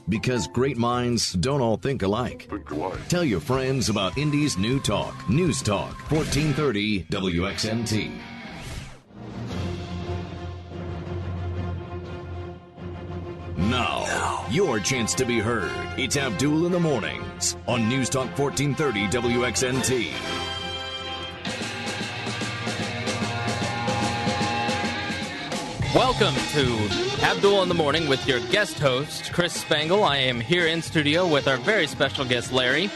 Because great minds don't all think alike. Tell your friends about Indy's new talk, Newstalk, 1430 WXNT. Now, your chance to be heard. It's Abdul in the Mornings on Newstalk 1430 WXNT. Welcome to Abdul in the Morning with your guest host, Chris Spangle. I am here in studio with our very special guest, Larry,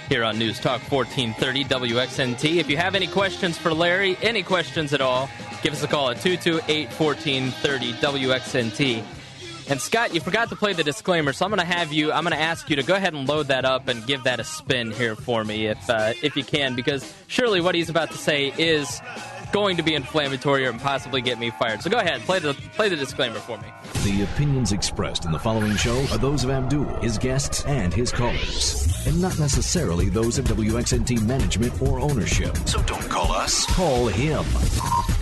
here on Newstalk 1430 WXNT. If you have any questions for Larry, any questions at all, give us a call at 228-1430 WXNT. And Scott, you forgot to play the disclaimer, so I'm going to ask you to go ahead and load that up and give that a spin here for me if you can, because surely what he's about to say is going to be inflammatory or possibly get me fired. So go ahead, play the disclaimer for me. The opinions expressed in the following show are those of Abdul, his guests, and his callers, and not necessarily those of WXNT management or ownership. So don't call us. Call him.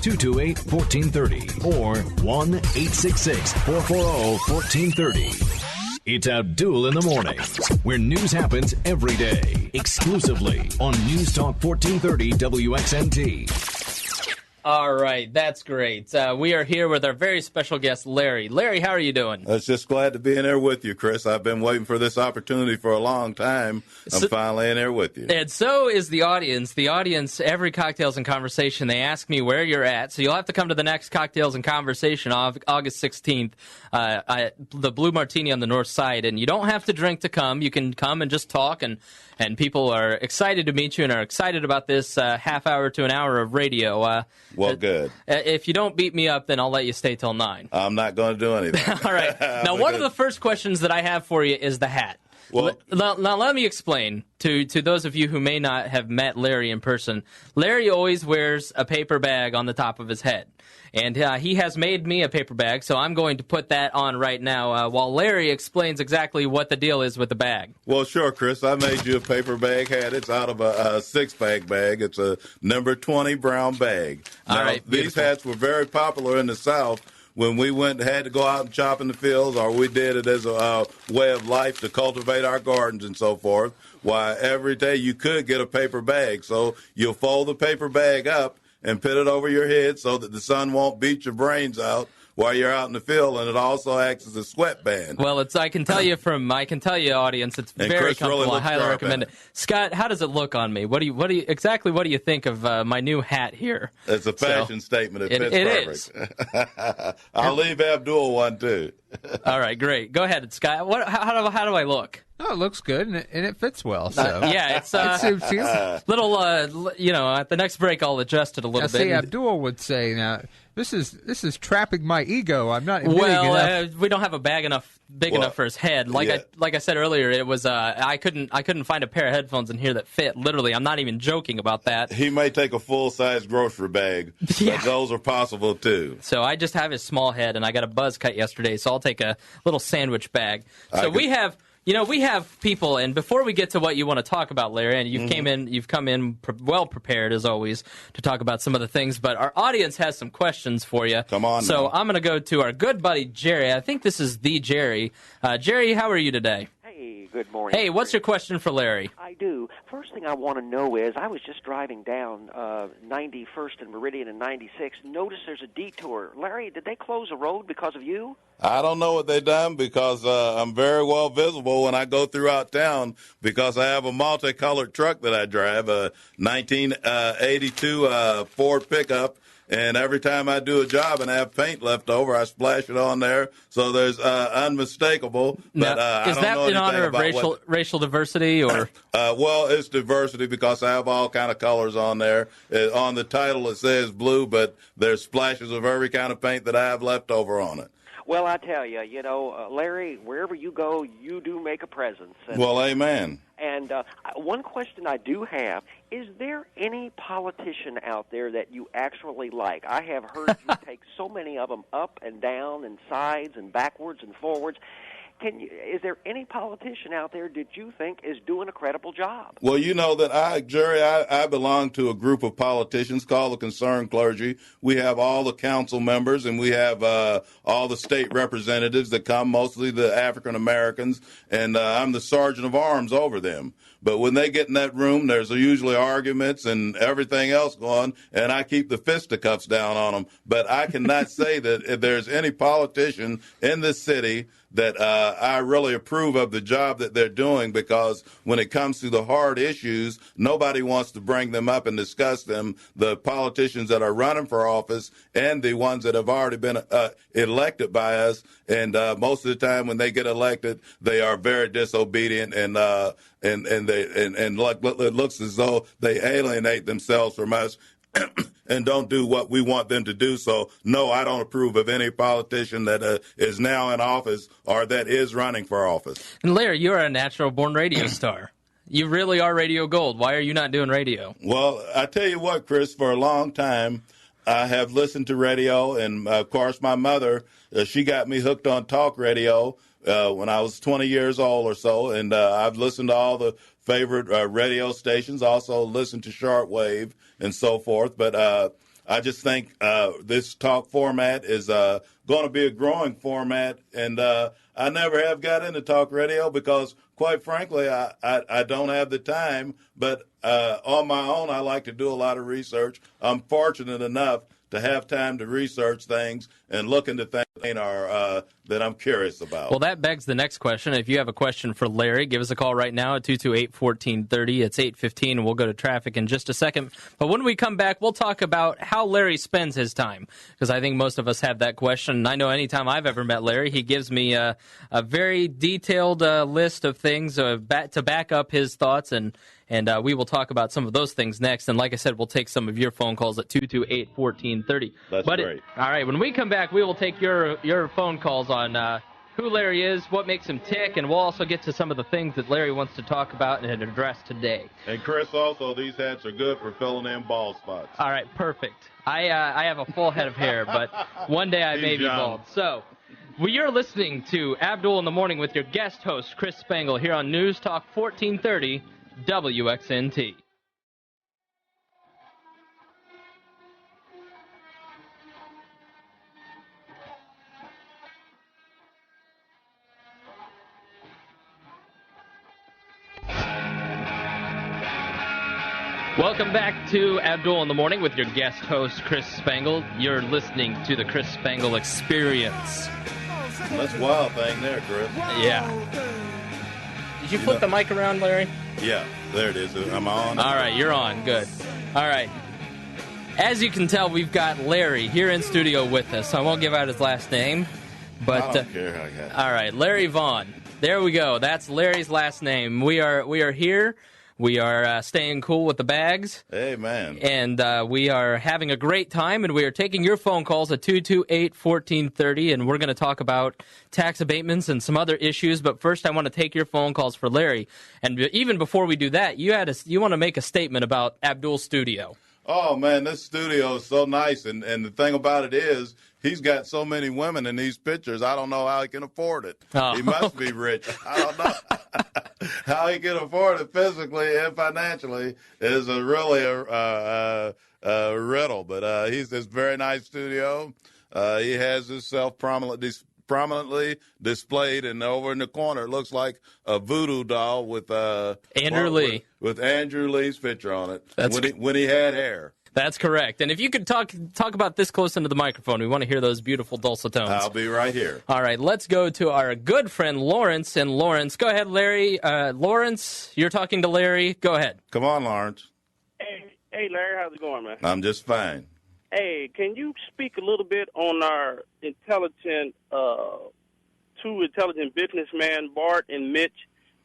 228-1430 or 1-866-440-1430. It's Abdul in the Mornings, where news happens every day, exclusively on Newstalk 1430 WXNT. All right, that's great. We are here with our very special guest, Larry. Larry, how are you doing? I was just glad to be in there with you, Chris. I've been waiting for this opportunity for a long time. I'm finally in there with you. And so is the audience. The audience, every Cocktails and Conversation, they ask me where you're at. So you'll have to come to the next Cocktails and Conversation on August 16th, the Blue Martini on the north side. And you don't have to drink to come. You can come and just talk, and people are excited to meet you and are excited about this half hour to an hour of radio. Well, good. If you don't beat me up, then I'll let you stay till 9. I'm not going to do anything. All right. Now, one of the first questions that I have for you is the hat. Well, now let me explain to those of you who may not have met Larry in person. Larry always wears a paper bag on the top of his head. And he has made me a paper bag, so I'm going to put that on right now while Larry explains exactly what the deal is with the bag. Well, sure, Chris. I made you a paper bag hat. It's out of a six-pack bag. It's a number 20 brown bag. Now, all right, these hats were very popular in the South when we had to go out and chop in the fields, or we did it as a way of life to cultivate our gardens and so forth. Why, every day you could get a paper bag. So you'll fold the paper bag up and put it over your head so that the sun won't beat your brains out while you're out in the field, and it also acts as a sweatband. Well, I can tell you, audience, it's very comfortable. Really I highly recommend it. Scott, how does it look on me? What do you think of my new hat here? It's a fashion statement. It fits perfect. Is. I'll leave Abdul one too. All right, great. Go ahead, Scott. How do I look? Oh, it looks good, and it fits well. So yeah, it's it suits you. Little, at the next break, I'll adjust it a little bit. See, Abdul would say, now, this is trapping my ego. I'm not admitting enough. We don't have a bag big enough for his head. Like I said earlier, it was I couldn't find a pair of headphones in here that fit. Literally, I'm not even joking about that. He may take a full-size grocery bag, but those are possible too. So I just have his small head, and I got a buzz cut yesterday, so I'll take a little sandwich bag. So we have people, and before we get to what you want to talk about, Larry, and you've come in well prepared as always to talk about some of the things, but our audience has some questions for you. Come on. So I'm going to go to our good buddy Jerry. I think this is the Jerry. Jerry, how are you today? Hey, good morning. Hey, what's your question for Larry? I do. First thing I want to know is, I was just driving down 91st and Meridian and 96. Notice there's a detour. Larry, did they close a road because of you? I don't know what they done because I'm very well visible when I go throughout town because I have a multicolored truck that I drive, a 1982 Ford pickup. And every time I do a job and I have paint left over, I splash it on there. So there's unmistakable. But now, is I don't that know in honor of racial diversity, or? Well, it's diversity because I have all kind of colors on there. On the title it says blue, but there's splashes of every kind of paint that I have left over on it. Well, I tell you, Larry, wherever you go, you do make a presence. Well, amen. And one question I do have, is there any politician out there that you actually like? I have heard you take so many of them up and down and sides and backwards and forwards. Is there any politician out there that you think is doing a credible job? Well, you know that Jerry, I belong to a group of politicians called the Concerned Clergy. We have all the council members, and we have all the state representatives that come, mostly the African Americans, and I'm the sergeant of arms over them. But when they get in that room, there's usually arguments and everything else going, and I keep the fisticuffs down on them. But I cannot say that if there's any politician in this city that I really approve of the job that they're doing, because when it comes to the hard issues, nobody wants to bring them up and discuss them. The politicians that are running for office and the ones that have already been elected by us, and most of the time when they get elected, they are very disobedient and it looks as though they alienate themselves from us and don't do what we want them to do. So, no, I don't approve of any politician that is now in office or that is running for office. And Larry, you're a natural-born radio star. You really are radio gold. Why are you not doing radio? Well, I tell you what, Chris, for a long time, I have listened to radio, and, of course, my mother, she got me hooked on talk radio when I was 20 years old or so, and I've listened to all the favorite radio stations, also listened to shortwave and so forth. But I just think this talk format is going to be a growing format, and I never have got into talk radio because, quite frankly, I don't have the time. But on my own, I like to do a lot of research. I'm fortunate enough to have time to research things and look into things that I'm curious about. Well, that begs the next question. If you have a question for Larry, give us a call right now at 228-1430. It's 8:15, and we'll go to traffic in just a second. But when we come back, we'll talk about how Larry spends his time, because I think most of us have that question. And I know anytime I've ever met Larry, he gives me a very detailed list of things to back up his thoughts, and we will talk about some of those things next. And like I said, we'll take some of your phone calls at 228-1430. That's great. All right, when we come back, we will take your phone calls on who Larry is, what makes him tick, and we'll also get to some of the things that Larry wants to talk about and address today. And Chris, also, these hats are good for filling in bald spots. All right, perfect. I have a full head of hair, but one day I may be bald. So, you're listening to Abdul in the Morning with your guest host, Chris Spangle, here on Newstalk 1430 WXNT. Welcome back to Abdul in the Morning with your guest host, Chris Spangle. You're listening to the Chris Spangle Experience. That's a wild thing there, Chris. Yeah. Did you flip the mic around, Larry? Yeah, there it is. I'm on. All right, you're on. Good. All right. As you can tell, we've got Larry here in studio with us. I won't give out his last name, but I don't care how you have it. All right, Larry Vaughn. There we go. That's Larry's last name. We are here. We are staying cool with the bags. Hey, man. And we are having a great time, and we are taking your phone calls at 228-1430, and we're going to talk about tax abatements and some other issues. But first, I want to take your phone calls for Larry. And even before we do that, you want to make a statement about Abdul's studio. Oh, man, this studio is so nice. And the thing about it is, he's got so many women in these pictures, I don't know how he can afford it. Oh. He must be rich. I don't know. How he can afford it physically and financially is really a riddle. But he's this very nice studio. He has himself prominently displayed, and over in the corner it looks like a voodoo doll with Andrew Lee. With Andrew Lee's picture on it. That's when he had hair. That's correct. And if you could talk about this close into the microphone, we want to hear those beautiful dulcet tones. I'll be right here. All right, let's go to our good friend Lawrence. And Lawrence, go ahead, Larry. Lawrence, you're talking to Larry. Go ahead. Come on, Lawrence. Hey, Larry, how's it going, man? I'm just fine. Hey, can you speak a little bit on our two intelligent businessmen, Bart and Mitch,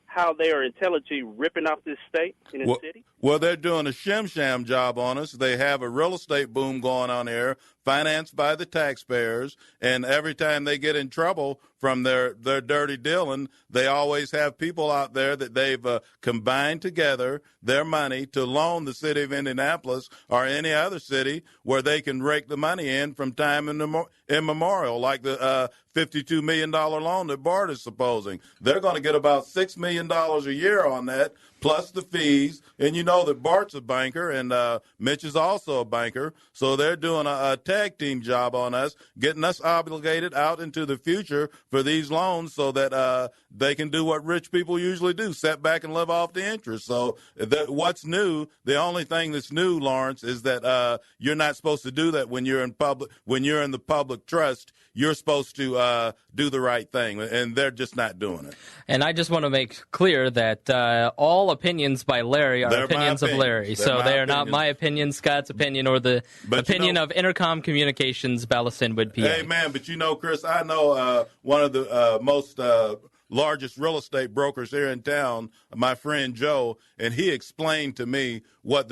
how they are intelligently ripping off this state in the city? Well, they're doing a shim-sham job on us. They have a real estate boom going on here, financed by the taxpayers, and every time they get in trouble from their dirty dealing. They always have people out there that they've combined together their money to loan the city of Indianapolis or any other city where they can rake the money in from time immemorial, like the $52 million loan that Bart is supposing. They're going to get about $6 million a year on that, plus the fees. And you know that Bart's a banker and Mitch is also a banker. So they're doing a tag team job on us, getting us obligated out into the future for these loans so that they can do what rich people usually do, sit back and live off the interest. So what's new, the only thing that's new, Lawrence, is that you're not supposed to do that when you're in public. When you're in the public trust, you're supposed to do the right thing, and they're just not doing it. And I just want to make clear that all opinions by Larry are opinions of Larry. So they are not my opinion, Scott's opinion, or the opinion of Intercom Communications, Ballast-Inwood, PA. Hey, man, but you know, Chris, I know one of the most largest real estate brokers here in town, my friend Joe, and he explained to me what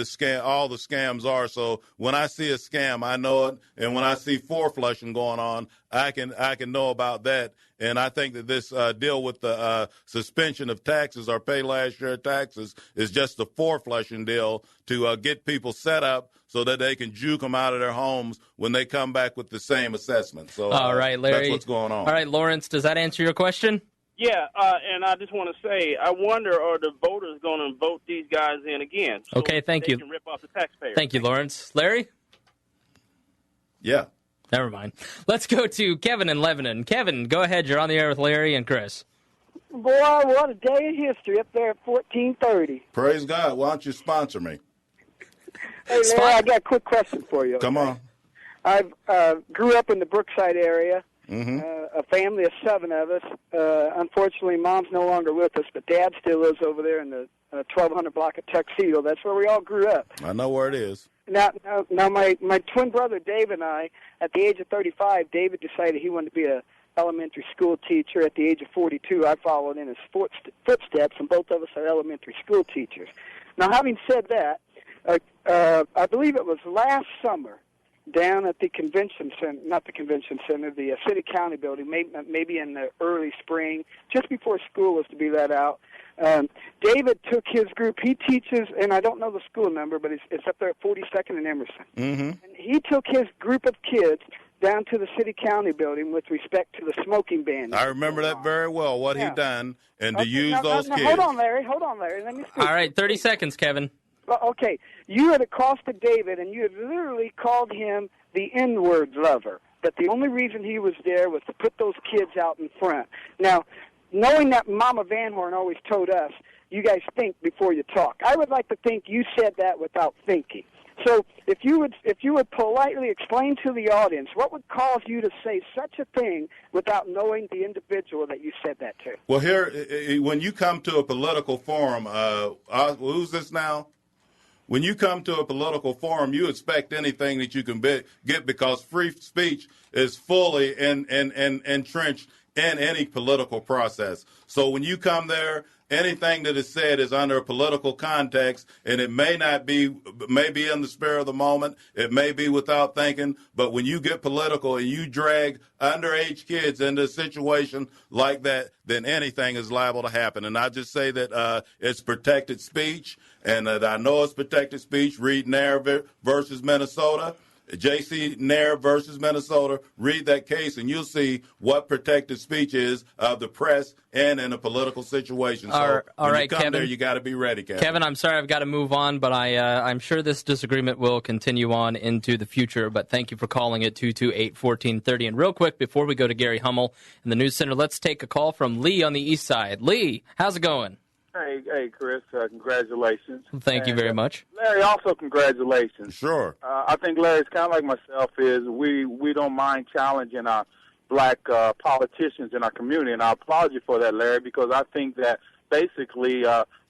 all the scams are. So when I see a scam, I know it, and when I see four-flushing going on, I can know about that. And I think that this deal with the suspension of taxes or pay last year taxes is just a four-flushing deal to get people set up so that they can juke them out of their homes when they come back with the same assessment. So all right, Larry, that's what's going on. All right, Lawrence, does that answer your question? Yeah, and I just want to say, I wonder, are the voters going to vote these guys in again? So okay, thank you. They can rip off the taxpayers. Thank you, Lawrence. Larry? Yeah. Never mind. Let's go to Kevin in Lebanon. Kevin, go ahead. You're on the air with Larry and Chris. Boy, what a day in history up there at 1430. Praise God. Why don't you sponsor me? Hey, Larry, I got a quick question for you. Come on. I grew up in the Brookside area. Mm-hmm. A family of 7 of us. Unfortunately, Mom's no longer with us, but Dad still lives over there in the 1200 block of Tuxedo. That's where we all grew up. I know where it is. Now my twin brother Dave and I, at the age of 35, David decided he wanted to be a elementary school teacher. At the age of 42, I followed in his footsteps, and both of us are elementary school teachers. Now, having said that, I believe it was last summer, down at the convention center, not the convention center, the city county building, maybe in the early spring, just before school was to be let out. David took his group. He teaches, and I don't know the school number, but it's up there at 42nd and Emerson. Mm-hmm. And he took his group of kids down to the city county building with respect to the smoking ban. I remember that very well, what he done, and to use those kids. Hold on, Larry. Let me speak. All right, 30 seconds, Kevin. Okay, you had accosted David, and you had literally called him the N-word lover, that the only reason he was there was to put those kids out in front. Now, knowing that Mama Van Horn always told us, you guys think before you talk, I would like to think you said that without thinking. So if you would politely explain to the audience what would cause you to say such a thing without knowing the individual that you said that to. Well, here, when you come to a political forum, who's this now? When you come to a political forum, you expect anything that you can get because free speech is fully entrenched in any political process. So when you come there, anything that is said is under a political context, and it may be in the spur of the moment, it may be without thinking, but when you get political and you drag underage kids into a situation like that, then anything is liable to happen. And I just say that it's protected speech, and that I know it's protected speech. Read Nair versus Minnesota. J.C. Nair versus Minnesota, read that case, and you'll see what protected speech is of the press and in a political situation. So all when right, you come Kevin, there, you got to be ready, Kevin. Kevin, I'm sorry I've got to move on, but I'm sure this disagreement will continue on into the future. But thank you for calling at 228-1430. And real quick, before we go to Gary Hummel in the News Center, let's take a call from Lee on the east side. Lee, how's it going? Hey, Chris, congratulations. Thank you very much. Larry, also congratulations. Sure. I think Larry's kind of like myself is we don't mind challenging our black politicians in our community, and I applaud you for that, Larry, because I think that basically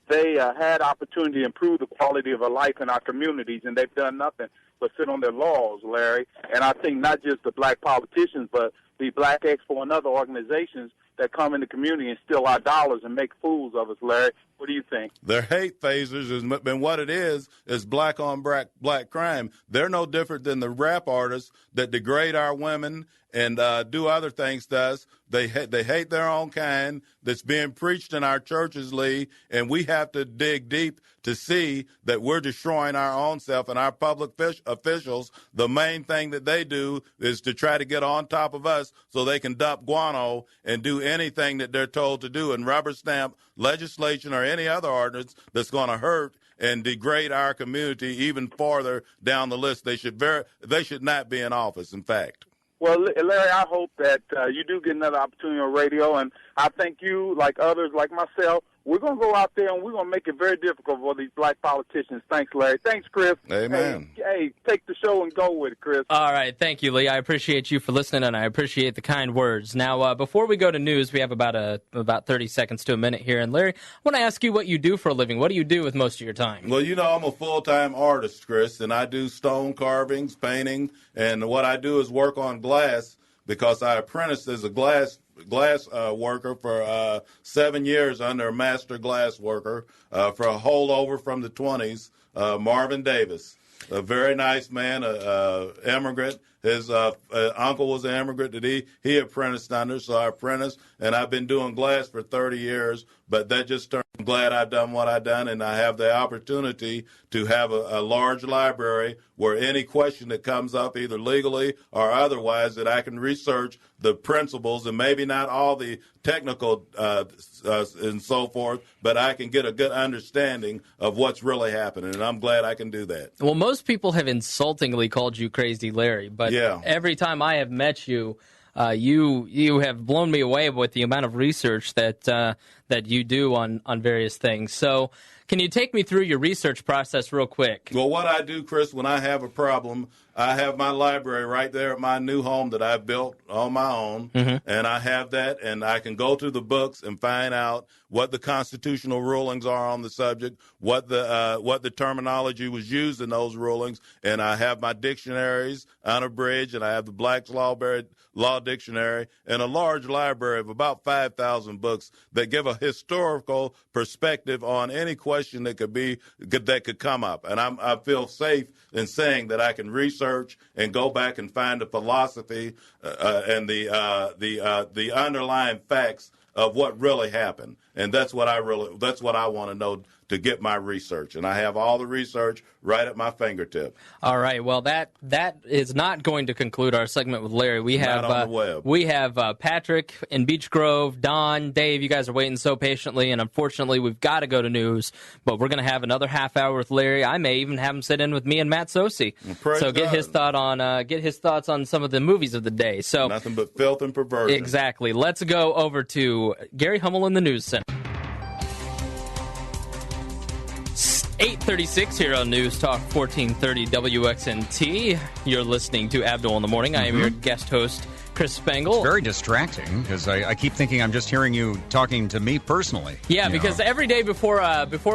they had opportunity to improve the quality of life in our communities, and they've done nothing but sit on their laurels, Larry. And I think not just the black politicians, but the Black Expo and other organizations that come in the community and steal our dollars and make fools of us, Larry. What do you think? They're hate phasers, and what it is black on black crime. They're no different than the rap artists that degrade our women and do other things to us. They hate their own kind. That's being preached in our churches, Lee, and we have to dig deep to see that we're destroying our own self and our public officials. The main thing that they do is to try to get on top of us so they can dump guano and do anything that they're told to do and rubber stamp legislation or any other ordinance that's going to hurt and degrade our community even farther down the list. They should not be in office, in fact. Well, Larry, I hope that you do get another opportunity on radio, and I think you, like others, like myself, we're going to go out there and we're going to make it very difficult for these black politicians. Thanks, Larry. Thanks, Chris. Amen. Hey, take the show and go with it, Chris. All right. Thank you, Lee. I appreciate you for listening, and I appreciate the kind words. Now, before we go to news, we have about 30 seconds to a minute here. And, Larry, I want to ask you what you do for a living. What do you do with most of your time? Well, I'm a full-time artist, Chris, and I do stone carvings, painting, and what I do is work on glass because I apprenticed as a glass worker for 7 years under a master glass worker for a holdover from the 20s, Marvin Davis, a very nice man, immigrant. His uncle was an immigrant that he apprenticed under, so I apprenticed, and I've been doing glass for 30 years, but that just turned. I'm glad I've done what I've done, and I have the opportunity to have a large library where any question that comes up, either legally or otherwise, that I can research the principles and maybe not all the technical and so forth, but I can get a good understanding of what's really happening, and I'm glad I can do that. Well, most people have insultingly called you Crazy Larry, but every time I have met you, you have blown me away with the amount of research that you do on various things. So can you take me through your research process real quick? Well, what I do, Chris, when I have a problem, I have my library right there at my new home that I've built on my own, and I have that, and I can go to the books and find out what the constitutional rulings are on the subject, what the terminology was used in those rulings, and I have my dictionaries unabridged, and I have the Black's Law Dictionary, and a large library of about 5,000 books that give a historical perspective on any question that could come up, and I feel safe in saying that I can research and go back and find the philosophy and the underlying facts of what really happened, and that's what I want to know to get my research, and I have all the research right at my fingertip. All right. Well, that is not going to conclude our segment with Larry. We have not on the web. We have Patrick in Beech Grove, Don, Dave. You guys are waiting so patiently, and unfortunately, we've got to go to news. But we're going to have another half hour with Larry. I may even have him sit in with me and Matt Sosi. So get his thoughts on some of the movies of the day. So nothing but filth and perversion. Exactly. Let's go over to Gary Hummel in the News Center. 8:36 here on News Talk 1430 WXNT. You're listening to Abdul in the Morning. I am your guest host, Chris Spangle. It's very distracting because I keep thinking I'm just hearing you talking to me personally. Yeah, because every day before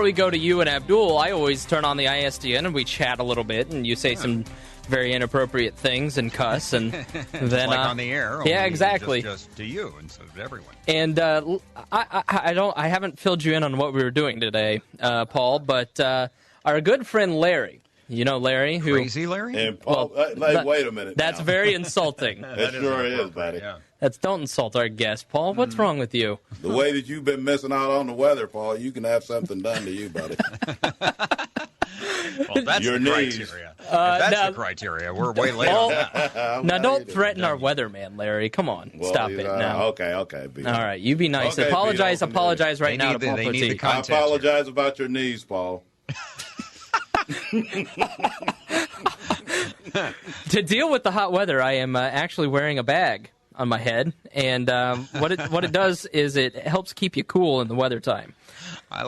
we go to you and Abdul, I always turn on the ISDN and we chat a little bit, and you say some very inappropriate things and cuss, and then like on the air. Yeah, exactly. Just to you instead of everyone. And I haven't filled you in on what we were doing today, Paul, but our good friend Larry. You know Larry, who Crazy Larry? And Paul, wait a minute. That's very insulting. It sure is, buddy. Yeah. Don't insult our guest, Paul. What's wrong with you? The way that you've been missing out on the weather, Paul, you can have something done to you, buddy. Well, that's your the knees. criteria. If that's the criteria, we're way late on that. Now, don't threaten our weatherman, Larry. Come on. Stop it now. Okay. All right, you be nice. Okay, apologize right now to Paul Poteet. I apologize about your knees, Paul. To deal with the hot weather, I am actually wearing a bag on my head, and what it does is it helps keep you cool in the weather time. I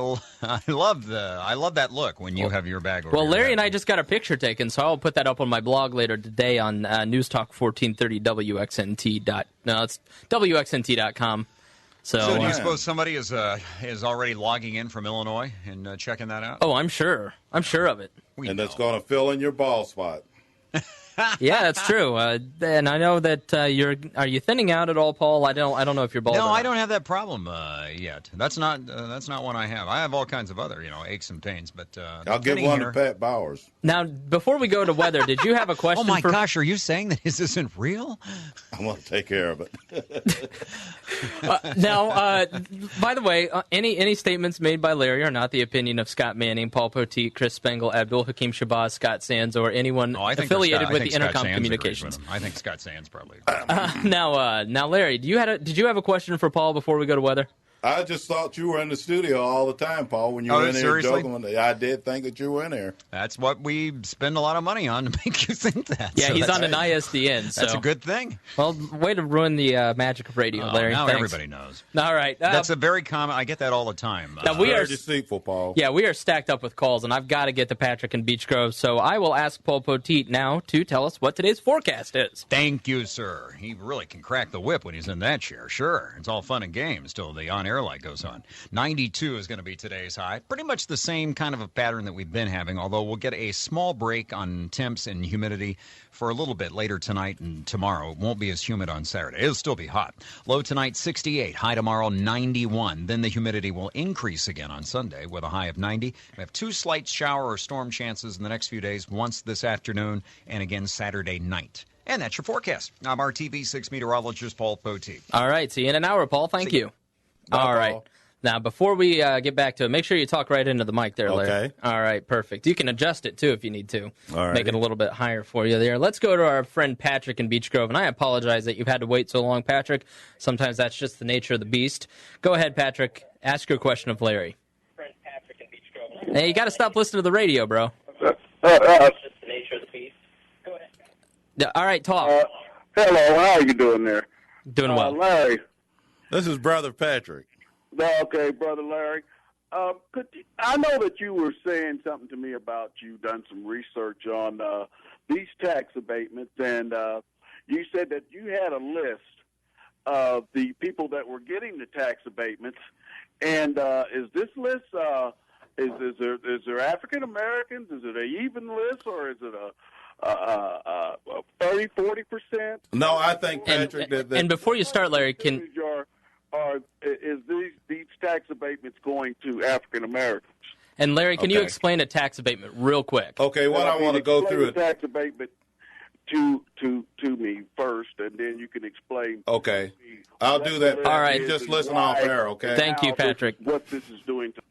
love that look when you have your bag over. Well, your Larry head. and I just got a picture taken, so I'll put that up on my blog later today on Newstalk 1430 WXNT. No, it's WXNT.com. So do you suppose somebody is already logging in from Illinois and checking that out? Oh, I'm sure. I'm sure of it. That's going to fill in your ball spot. Yeah, that's true. And I know that are you thinning out at all, Paul? I don't know if you're bald. No, I don't have that problem yet. That's not one I have. I have all kinds of other, aches and pains. But I'll give one to Pat Bowers. Now, before we go to weather, did you have a question? Oh my gosh, are you saying that this isn't real? I'm going to take care of it. Now, by the way, any statements made by Larry are not the opinion of Scott Manning, Paul Poteet, Chris Spangle, Abdul-Hakim Shabazz, Scott Sands, or anyone affiliated with the Intercom Communications. I think Scott Sands probably. Now, Larry, did you have a question for Paul before we go to weather? I just thought you were in the studio all the time, Paul, when you were in there joking. I did think that you were in there. That's what we spend a lot of money on to make you think that. Yeah, so he's on an ISDN. So. That's a good thing. Well, way to ruin the magic of radio, Larry. Now Thanks. everybody knows. All right. That's a very common. I get that all the time. Now we are deceitful, Paul. Yeah, we are stacked up with calls, and I've got to get to Patrick and Beech Grove, so I will ask Paul Poteet now to tell us what today's forecast is. Thank you, sir. He really can crack the whip when he's in that chair. Sure. It's all fun and games till the on-air light goes on. 92 is going to be today's high. Pretty much the same kind of a pattern that we've been having, although we'll get a small break on temps and humidity for a little bit later tonight and tomorrow. It won't be as humid on Saturday. It'll still be hot. Low tonight, 68. High tomorrow, 91. Then the humidity will increase again on Sunday with a high of 90. We have 2 slight shower or storm chances in the next few days, once this afternoon and again Saturday night. And that's your forecast. I'm our TV6 meteorologist, Paul Poteet. All right. See you in an hour, Paul. Thank you. Bye, all right. Paul. Now, before we get back to it, make sure you talk right into the mic there, Larry. Okay. All right, perfect. You can adjust it, too, if you need to. All right. Make it a little bit higher for you there. Let's go to our friend Patrick in Beech Grove, and I apologize that you've had to wait so long, Patrick. Sometimes that's just the nature of the beast. Go ahead, Patrick. Ask your question of Larry. Friend Patrick in Beech Grove. Hey, you got to stop listening to the radio, bro. Just the nature of the beast. Go ahead. Yeah, all right, talk. Hello, how are you doing there? Doing well. Larry. This is Brother Patrick. Okay, Brother Larry. I know that you were saying something to me about you done some research on these tax abatements, and you said that you had a list of the people that were getting the tax abatements. And is this list is there African Americans? Is it an even list, or is it a 30-40%? No, I think Patrick. And before you start, Larry, is these tax abatements going to African Americans? And Larry, can you explain a tax abatement real quick? Okay, I want to go through it. Tax abatement to me first, and then you can explain. Okay, I'll do that. All right, just listen off air. Okay. Thank you, Patrick. What this is doing to.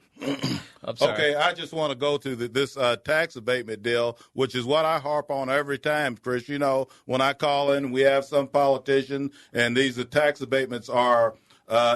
Okay, I just want to go to this tax abatement deal, which is what I harp on every time, Chris. You know, when I call in, we have some politician, and these tax abatements are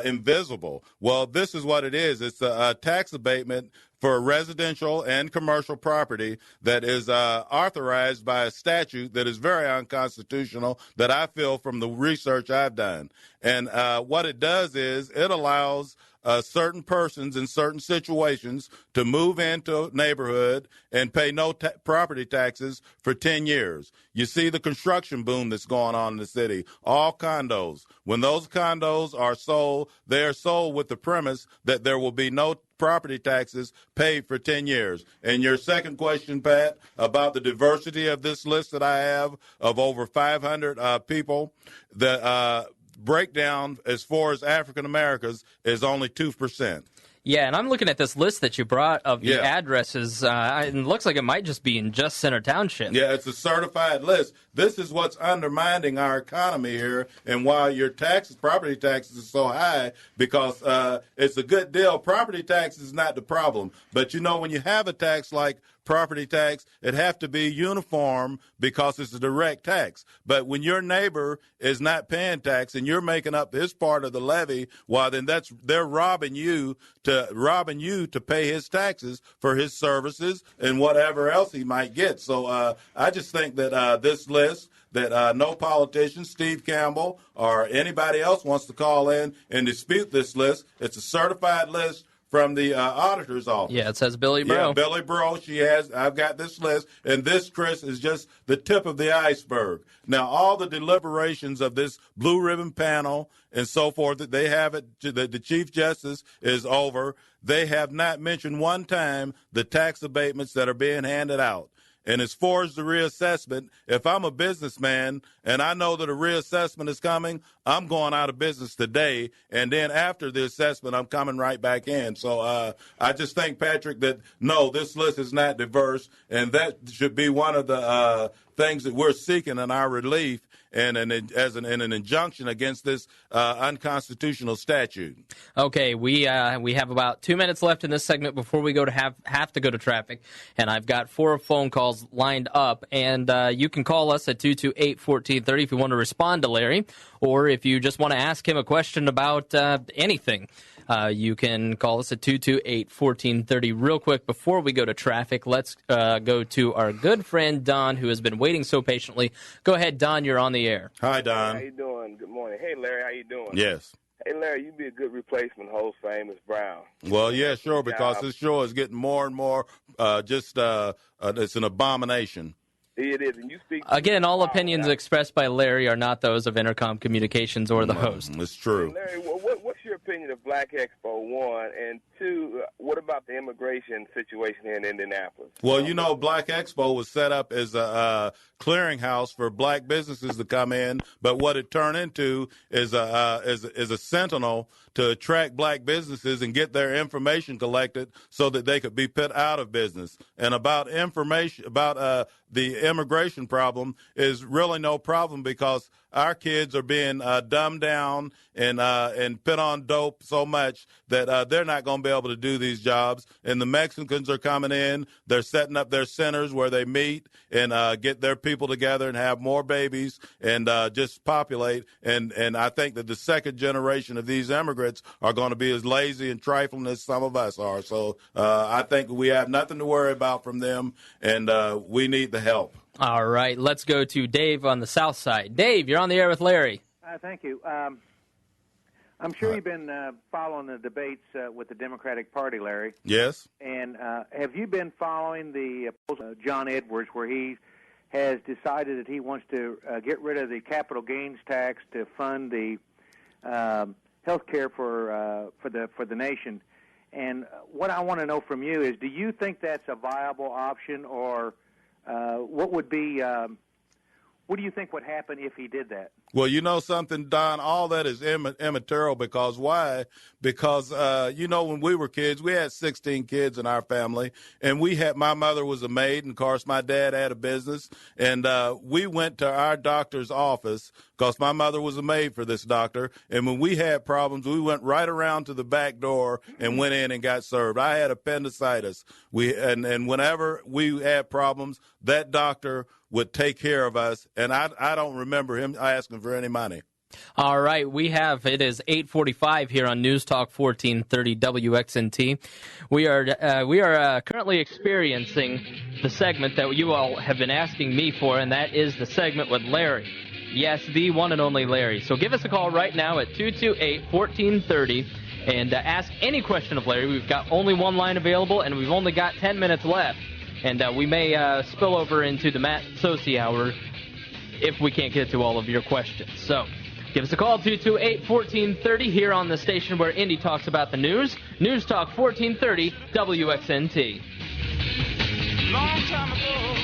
invisible. Well, this is what it is. It's a tax abatement for residential and commercial property that is authorized by a statute that is very unconstitutional, that I feel from the research I've done. And what it does is it allows certain persons in certain situations to move into a neighborhood and pay no property taxes for 10 years. You see the construction boom that's going on in the city, all condos. When those condos are sold, they are sold with the premise that there will be no property taxes paid for 10 years. And your second question, Pat, about the diversity of this list that I have of over 500 people, the breakdown as far as African Americans is only 2%. Yeah, and I'm looking at this list that you brought of the addresses. It looks like it might just be in just Center Township. Yeah, it's a certified list. This is what's undermining our economy here, and why your taxes, property taxes, are so high, because it's a good deal. Property tax is not the problem. But, you know, when you have a tax like property tax, it have to be uniform because it's a direct tax. But when your neighbor is not paying tax and you're making up his part of the levy, well, then they're robbing you to pay his taxes for his services and whatever else he might get. So I just think that this list, that no politician, Steve Campbell, or anybody else wants to call in and dispute this list. It's a certified list from the auditor's office. Yeah, it says Billy Bro. Yeah, Billy Bro. I've got this list, and this, Chris, is just the tip of the iceberg. Now, all the deliberations of this blue ribbon panel and so forth that they have the Chief Justice is over. They have not mentioned one time the tax abatements that are being handed out. And as far as the reassessment, if I'm a businessman and I know that a reassessment is coming, I'm going out of business today. And then after the assessment, I'm coming right back in. So I just think, Patrick, that no, this list is not diverse. And that should be one of the things that we're seeking in our relief and an injunction against this unconstitutional statute. Okay, we have about 2 minutes left in this segment before we go to have to go to traffic, and I've got 4 phone calls lined up, and you can call us at 228-1430 if you want to respond to Larry, or if you just want to ask him a question about anything. You can call us at 228-1430. Real quick, before we go to traffic, let's go to our good friend Don, who has been waiting so patiently. Go ahead, Don, you're on the air. Hi, Don. How you doing? Good morning. Hey, Larry, how you doing? Yes. Hey, Larry, you'd be a good replacement host for Amos Brown. Well, yeah, sure, because this show is getting more and more it's an abomination. It is, and you speak. Again, all opinions expressed by Larry are not those of Intercom Communications or the host. It's true. Larry, what's your opinion of Black Expo, 1? And 2, what about the immigration situation here in Indianapolis? Well, you know, Black Expo was set up as a clearinghouse for black businesses to come in, but what it turned into is a sentinel to attract black businesses and get their information collected so that they could be put out of business. And about information about the immigration problem is really no problem because our kids are being dumbed down and put on dope so much that they're not going to be able to do these jobs. And the Mexicans are coming in. They're setting up their centers where they meet and get their people together and have more babies and just populate. And I think that the second generation of these immigrants are going to be as lazy and trifling as some of us are. So I think we have nothing to worry about from them, and we need the help. All right, let's go to Dave on the south side. Dave, you're on the air with Larry. Thank you. I'm sure you've been following the debates with the Democratic Party, Larry. Yes. And have you been following the John Edwards, where he has decided that he wants to get rid of the capital gains tax to fund the health care for the nation? And what I want to know from you is, do you think that's a viable option, or what do you think would happen if he did that? Well, you know something, Don, all that is immaterial because why? Because, when we were kids, we had 16 kids in our family, and my mother was a maid, and, of course, my dad had a business, and we went to our doctor's office because my mother was a maid for this doctor, and when we had problems, we went right around to the back door and went in and got served. I had appendicitis, and whenever we had problems, that doctor would take care of us, and I don't remember him asking for any money. All right, it is 8:45 here on Newstalk 1430 WXNT. We are currently experiencing the segment that you all have been asking me for, and that is the segment with Larry. Yes, the one and only Larry. So give us a call right now at 228-1430 and ask any question of Larry. We've got only one line available, and we've only got 10 minutes left. And we may spill over into the Matt Sosi Hour if we can't get to all of your questions. So give us a call, 228-1430, here on the station where Indy talks about the news. News Talk 1430 WXNT. Long time ago,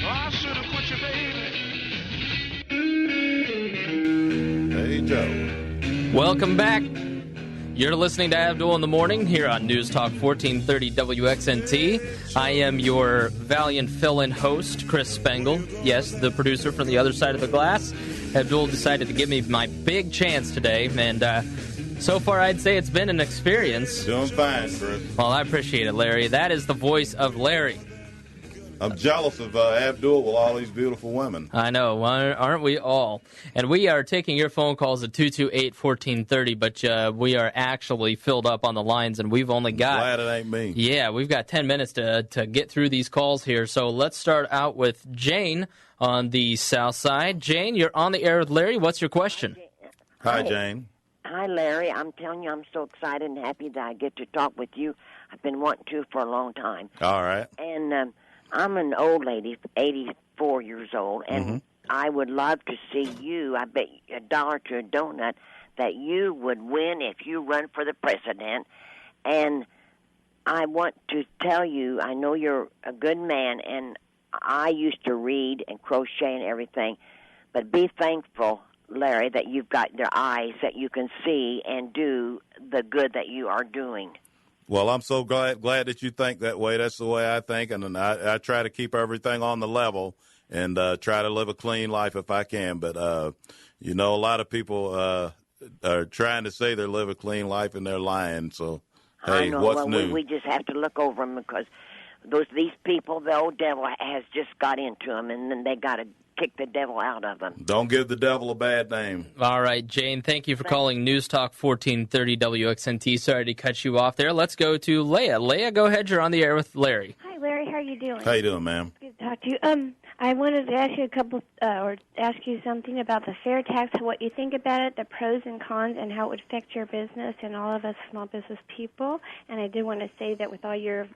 I should have quit you, baby. Hey, Joe. Welcome back. You're listening to Abdul in the Morning here on News Talk 1430 WXNT. I am your valiant fill-in host, Chris Spangle. Yes, the producer from the other side of the glass. Abdul decided to give me my big chance today, and so far I'd say it's been an experience. Doing fine, Chris. Well, I appreciate it, Larry. That is the voice of Larry. I'm jealous of Abdul with all these beautiful women. I know, aren't we all? And we are taking your phone calls at 228-1430, but we are actually filled up on the lines, and we've only got... Glad it ain't me. Yeah, we've got 10 minutes to get through these calls here. So let's start out with Jane on the south side. Jane, you're on the air with Larry. What's your question? Hi, Jane. Hi, Larry. I'm telling you, I'm so excited and happy that I get to talk with you. I've been wanting to for a long time. All right. And I'm an old lady, 84 years old, and I would love to see you, I bet $1 to a donut, that you would win if you run for the president. And I want to tell you, I know you're a good man, and I used to read and crochet and everything, but be thankful, Larry, that you've got your eyes that you can see and do the good that you are doing. Well, I'm so glad that you think that way. That's the way I think, and I try to keep everything on the level and try to live a clean life if I can. But, a lot of people are trying to say they live a clean life, and they're lying. So, hey, what's new? We just have to look over them because these people, the old devil has just got into them, and then they got to kick the devil out of them. Don't give the devil a bad name. All right, Jane, thank you for calling Newstalk 1430 WXNT. Sorry to cut you off there. Let's go to Leah. Leah, go ahead. You're on the air with Larry. Hi, Larry. How are you doing? How you doing, ma'am? Good to talk to you. I wanted to ask you ask you something about the fair tax, what you think about it, the pros and cons, and how it would affect your business and all of us small business people. And I did want to say that with all your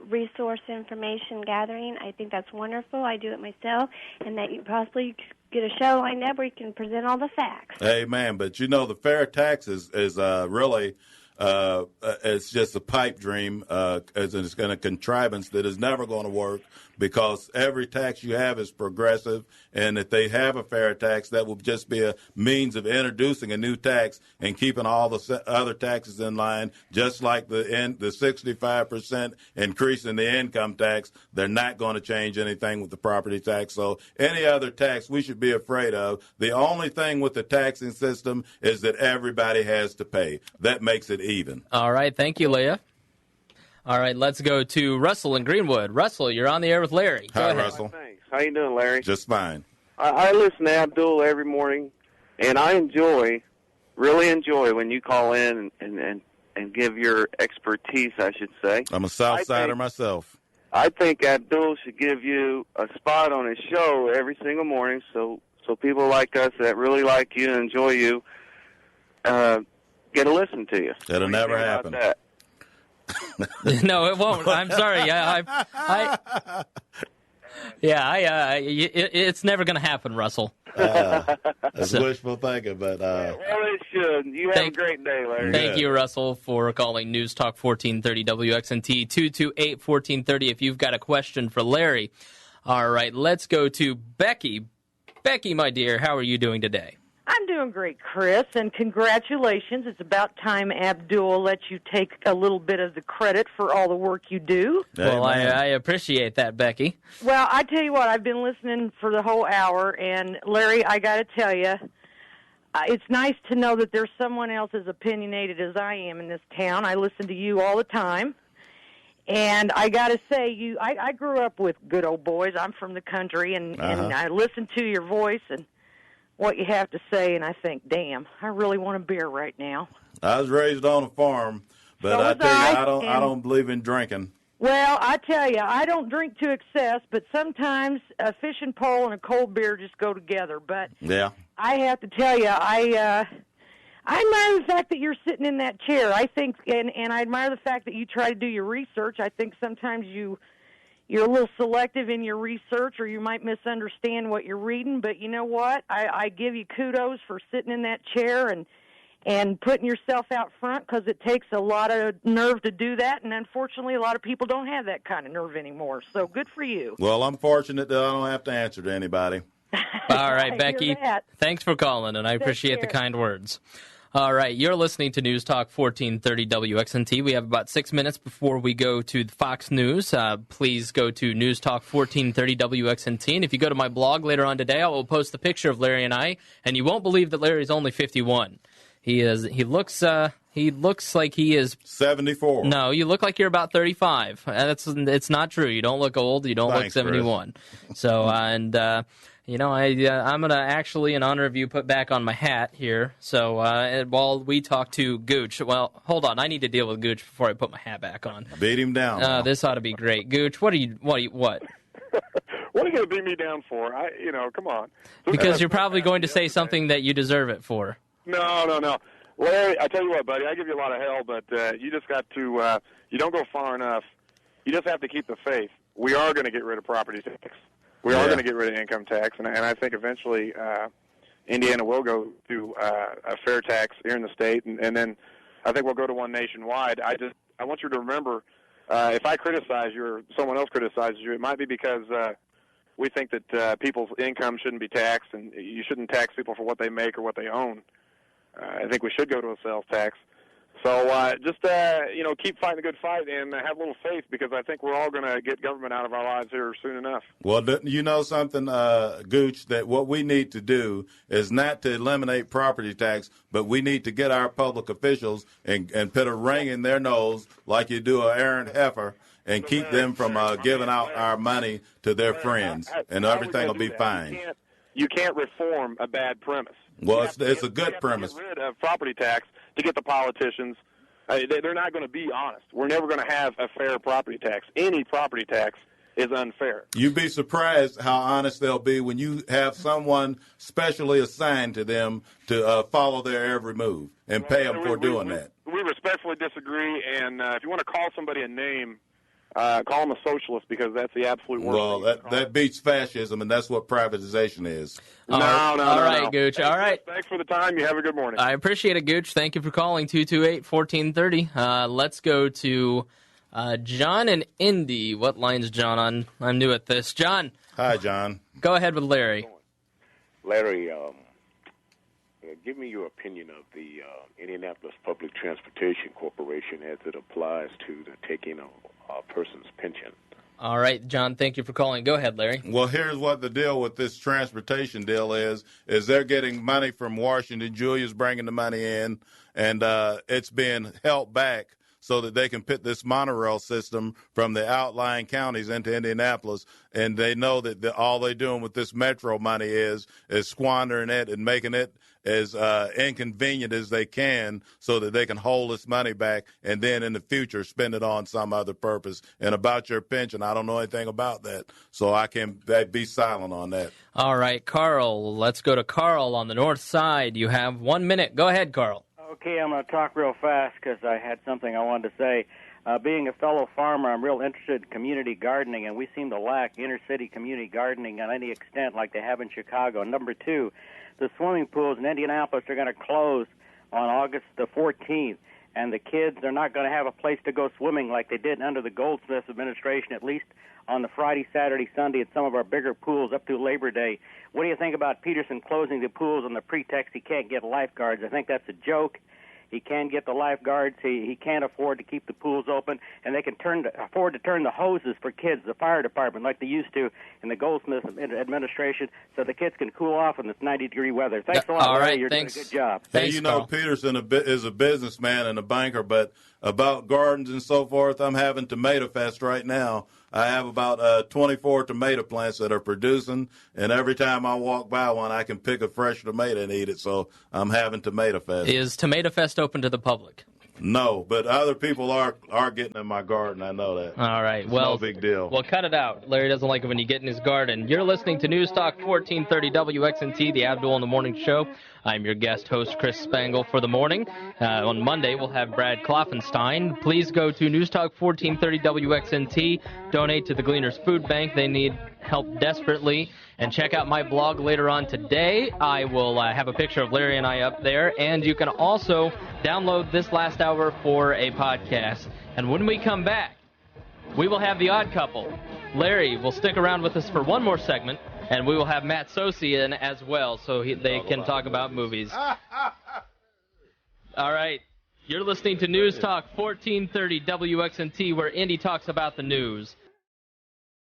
resource information gathering, I think that's wonderful. I do it myself, and that you possibly get a show lined up where you can present all the facts. Hey, man, but the fair tax is really it's just a pipe dream, as it's going to contrivance that is never going to work because every tax you have is progressive, and if they have a fair tax, that will just be a means of introducing a new tax and keeping all the other taxes in line, just like the 65% increase in the income tax. They're not going to change anything with the property tax. So any other tax we should be afraid of. The only thing with the taxing system is that everybody has to pay. That makes it even. All right. Thank you, Leah. All right, let's go to Russell in Greenwood. Russell, you're on the air with Larry. Go ahead. Russell. Thanks. How you doing, Larry? Just fine. I listen to Abdul every morning, and I really enjoy when you call in and give your expertise, I should say. I'm a Southsider myself. I think Abdul should give you a spot on his show every single morning so people like us that really like you and enjoy you get to listen to you. It'll never happen. That? No, it won't. I'm sorry. It's never going to happen, Russell. That's wishful thinking, but well, it should. You have a great day, Larry. Thank you, Russell, for calling News Talk 1430 WXNT 228-1430 if you've got a question for Larry. All right, let's go to Becky. Becky, my dear, how are you doing today? I'm doing great, Chris, and congratulations. It's about time Abdul let you take a little bit of the credit for all the work you do. Well, I appreciate that, Becky. Well, I tell you what, I've been listening for the whole hour, and Larry, I got to tell you, it's nice to know that there's someone else as opinionated as I am in this town. I listen to you all the time. And I got to say, I grew up with good old boys. I'm from the country, and I listen to your voice and what you have to say, and I think, damn, I really want a beer right now. I was raised on a farm, but I tell you, I don't believe in drinking. Well, I tell you, I don't drink to excess, but sometimes a fishing pole and a cold beer just go together. But yeah, I have to tell you, I admire the fact that you're sitting in that chair. I think, and I admire the fact that you try to do your research. I think sometimes you're a little selective in your research, or you might misunderstand what you're reading. But you know what? I give you kudos for sitting in that chair and putting yourself out front, because it takes a lot of nerve to do that, and unfortunately a lot of people don't have that kind of nerve anymore. So good for you. Well, I'm fortunate that I don't have to answer to anybody. All right, Becky, thanks for calling, and I appreciate the kind words. All right, you're listening to News Talk 1430 WXNT. We have about 6 minutes before we go to Fox News. Please go to News Talk 1430 WXNT. And if you go to my blog later on today, I will post a picture of Larry and I, and you won't believe that Larry's only 51. He looks like he is 74. No, you look like you're about 35. It's not true. You don't look old. You don't look 71. Chris. So I'm going to actually, in honor of you, put back on my hat here. So while we talk to Gooch, well, hold on. I need to deal with Gooch before I put my hat back on. Beat him down. This ought to be great. Gooch, what? What are you going to beat me down for? Come on. Because you're probably going to say something that you deserve it for. No. Larry, I tell you what, buddy, I give you a lot of hell, but you just got to, you don't go far enough. You just have to keep the faith. We are going to get rid of property tax. We are going to get rid of income tax, and I think eventually Indiana will go to a fair tax here in the state, and then I think we'll go to one nationwide. I want you to remember if I criticize you or someone else criticizes you, it might be because we think that people's income shouldn't be taxed, and you shouldn't tax people for what they make or what they own. I think we should go to a sales tax. So just keep fighting the good fight and have a little faith, because I think we're all going to get government out of our lives here soon enough. Well, you know something, Gooch, that what we need to do is not to eliminate property tax, but we need to get our public officials and put a ring in their nose like you do a Aaron Heifer and keep them from giving out our money to their friends, and everything will be fine. You can't reform a bad premise. Well, it's a good premise. Get rid of property tax to get the politicians. They're not going to be honest. We're never going to have a fair property tax. Any property tax is unfair. You'd be surprised how honest they'll be when you have someone specially assigned to them to follow their every move and pay them for doing that. We respectfully disagree, and if you want to call somebody a name, call them a socialist, because that's the absolute worst. Well, that beats fascism, and that's what privatization is. All right, Gooch. Hey, all right. Thanks for the time. You have a good morning. I appreciate it, Gooch. Thank you for calling 228-1430. Let's go to John and Indy. What line's John on? I'm new at this. John. Hi, John. Go ahead with Larry. Larry, give me your opinion of the Indianapolis Public Transportation Corporation as it applies to the taking of a person's pension. All right, John, thank you for calling. Go ahead, Larry. Well, here's what the deal with this transportation deal is they're getting money from Washington. Julia's bringing the money in, and it's being held back so that they can put this monorail system from the outlying counties into Indianapolis. And they know that all they're doing with this metro money is squandering it and making it as inconvenient as they can so that they can hold this money back and then in the future spend it on some other purpose. And about your pension, I don't know anything about that, so I can be silent on that. All right, Carl. Let's go to Carl on the north side. You have 1 minute. Go ahead, Carl. Okay, I'm going to talk real fast because I had something I wanted to say. Being a fellow farmer, I'm real interested in community gardening, and we seem to lack inner-city community gardening on any extent like they have in Chicago. Number two, the swimming pools in Indianapolis are going to close on August the 14th, and the kids are not going to have a place to go swimming like they did under the Goldsmith administration, at least on the Friday, Saturday, Sunday at some of our bigger pools up to Labor Day. What do you think about Peterson closing the pools on the pretext he can't get lifeguards? I think that's a joke. He can't get the lifeguards. He can't afford to keep the pools open, and they can afford to turn the hoses for kids, the fire department, like they used to in the Goldsmith administration, so the kids can cool off in this 90-degree weather. Thanks a lot, all Larry. right, You're thanks. doing a good job. Thanks, Hey, Carl. Peterson is a businessman and a banker, but about gardens and so forth, I'm having Tomato Fest right now. I have about 24 tomato plants that are producing, and every time I walk by one, I can pick a fresh tomato and eat it, so I'm having Tomato Fest. Is Tomato Fest open to the public? No, but other people are getting in my garden. I know that. All right. It's well, no big deal. Well, cut it out. Larry doesn't like it when you get in his garden. You're listening to Newstalk 1430 WXNT, the Abdul in the Morning Show. I'm your guest host, Chris Spangle, for the morning. On Monday, we'll have Brad Kloffenstein. Please go to Newstalk 1430 WXNT. Donate to the Gleaners Food Bank. They need help desperately. And check out my blog later on today. I will have a picture of Larry and I up there. And you can also download this last hour for a podcast. And when we come back, we will have The Odd Couple. Larry will stick around with us for one more segment. And we will have Matt Sosi in as well, so they can talk about movies. All right. You're listening to News Talk 1430 WXNT, where Indy talks about the news.